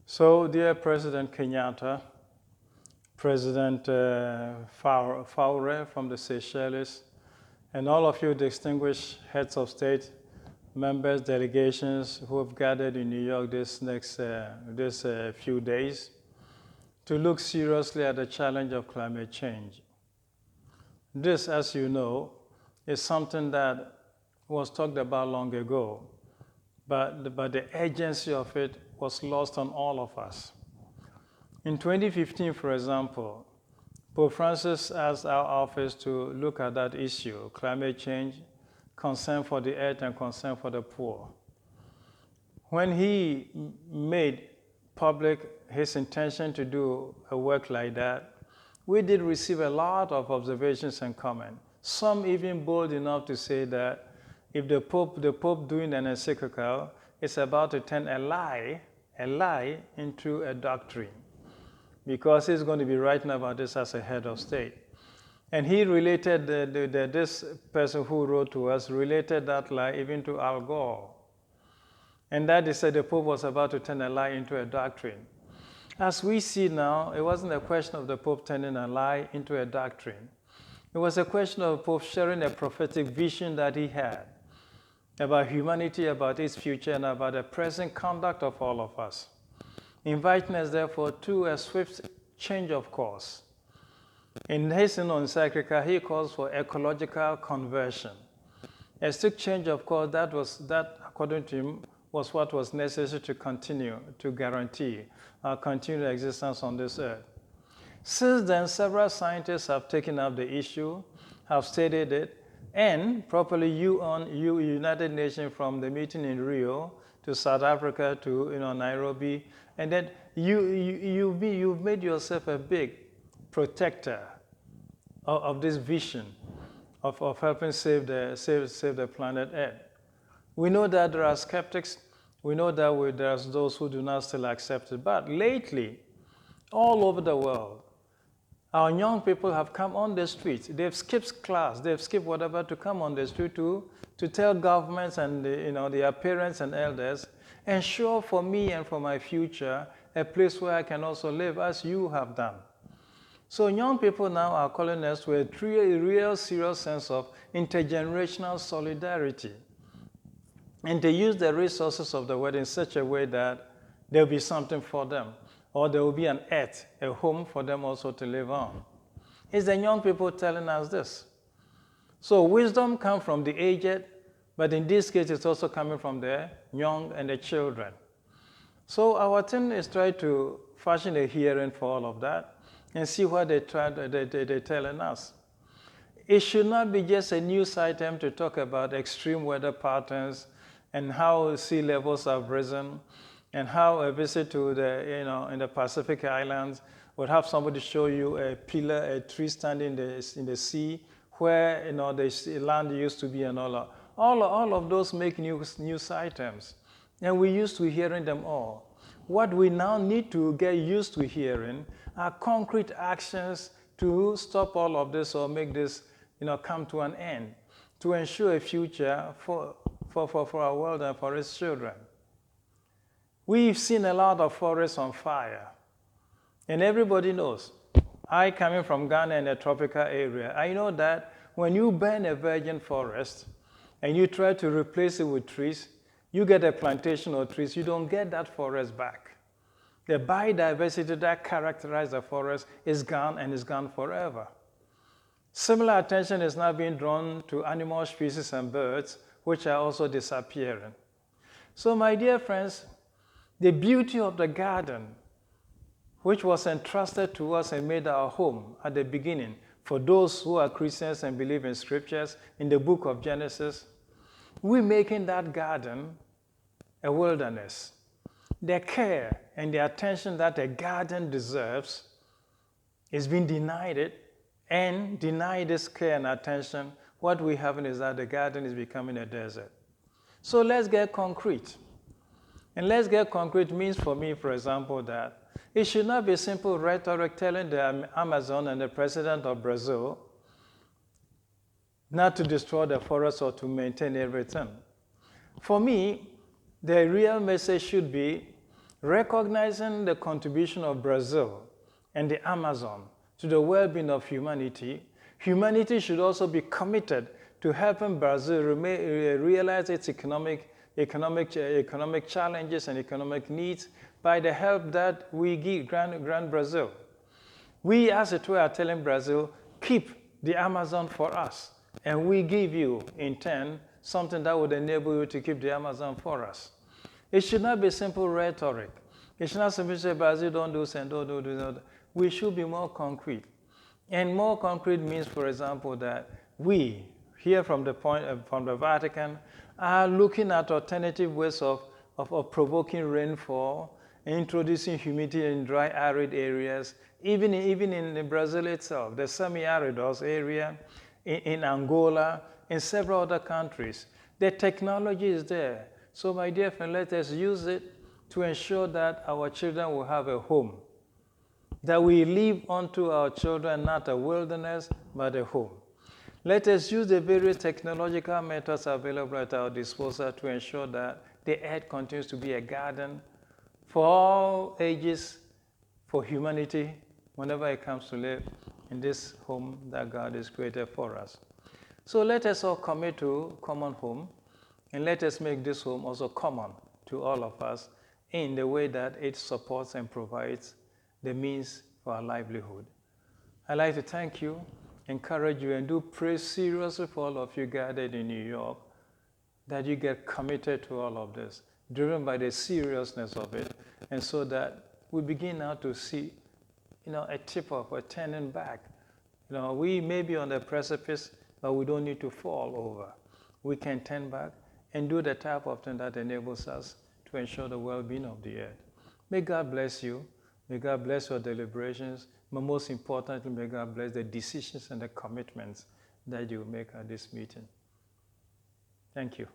So, dear President Kenyatta, President Faure from the Seychelles, and all of you distinguished heads of state, members, delegations who have gathered in New York this few days to look seriously at the challenge of climate change. This, as you know, is something that was talked about long ago, but the urgency of it was lost on all of us. In 2015, for example, Pope Francis asked our office to look at that issue, climate change, concern for the earth, and concern for the poor. When he made public his intention to do a work like that, we did receive a lot of observations and comments, some even bold enough to say that if the Pope doing an encyclical is about to turn a lie into a doctrine, because he's going to be writing about this as a head of state. And he related, this person who wrote to us related that lie even to Al Gore. And that is that the Pope was about to turn a lie into a doctrine. As we see now, it wasn't a question of the Pope turning a lie into a doctrine. It was a question of the Pope sharing a prophetic vision that he had about humanity, about its future, and about the present conduct of all of us, inviting us, therefore, to a swift change of course. In his encyclical, he calls for ecological conversion. A strict change of course, that according to him, was what was necessary to continue, to guarantee our continued existence on this earth. Since then, several scientists have taken up the issue, have studied it, and properly United Nations, from the meeting in Rio to South Africa to Nairobi, and then you've made yourself a big protector of this vision of helping save the planet Earth. We know that there are skeptics. We know that there's those who do not still accept it. But lately, all over the world, our young people have come on the streets. They've skipped class. They've skipped whatever to come on the street to tell governments and their parents and elders, ensure for me and for my future a place where I can also live as you have done. So young people now are calling us to a real serious sense of intergenerational solidarity, and to use the resources of the world in such a way that there will be something for them, or there will be an earth, a home for them also to live on. It's the young people telling us this. So wisdom comes from the aged, but in this case, it's also coming from the young and the children. So our team is trying to fashion a hearing for all of that and see what they're telling us. It should not be just a news item to talk about extreme weather patterns and how sea levels have risen, and how a visit to in the Pacific Islands would have somebody show you a tree standing in the sea where the land used to be, and all of those make news items, and we're used to hearing them all. What we now need to get used to hearing are concrete actions to stop all of this or make this come to an end, to ensure a future for our world and for its children. We've seen a lot of forests on fire, and everybody knows. I, coming from Ghana in a tropical area, I know that when you burn a virgin forest and you try to replace it with trees, you get a plantation of trees, you don't get that forest back. The biodiversity that characterizes the forest is gone, and is gone forever. Similar attention is now being drawn to animal species and birds, which are also disappearing. So my dear friends, the beauty of the garden, which was entrusted to us and made our home at the beginning, for those who are Christians and believe in scriptures, in the book of Genesis, we're making that garden a wilderness. The care and the attention that a garden deserves is being denied it, and denied this care and attention. What we have is that the garden is becoming a desert. So let's get concrete. And let's get concrete means for me, for example, that it should not be simple rhetoric telling the Amazon and the president of Brazil not to destroy the forest or to maintain everything. For me, the real message should be Recognizing the contribution of Brazil and the Amazon to the well-being of humanity, humanity should also be committed to helping Brazil realize its economic challenges and economic needs by the help that we grant Brazil. We, as it were, are telling Brazil, keep the Amazon for us, and we give you, in turn, something that would enable you to keep the Amazon for us. It should not be simple rhetoric. It should not simply say, Brazil, don't do this and don't do this. We should be more concrete. And more concrete means, for example, that we, here from the Vatican, are looking at alternative ways of provoking rainfall, introducing humidity in dry, arid areas, even in Brazil itself, the semi-aridose area, in Angola, in several other countries. The technology is there. So my dear friend, let us use it to ensure that our children will have a home, that we live unto our children not a wilderness, but a home. Let us use the various technological methods available at our disposal to ensure that the earth continues to be a garden for all ages, for humanity, whenever it comes to live in this home that God has created for us. So let us all commit to common home, and let us make this home also common to all of us in the way that it supports and provides the means for our livelihood. I'd like to thank you, encourage you, and do pray seriously for all of you gathered in New York, that you get committed to all of this, driven by the seriousness of it, and so that we begin now to see, a tip of a turning back. We may be on the precipice, but we don't need to fall over. We can turn back and do the type of thing that enables us to ensure the well-being of the earth. May God bless you. May God bless your deliberations. But most importantly, may God bless the decisions and the commitments that you make at this meeting. Thank you.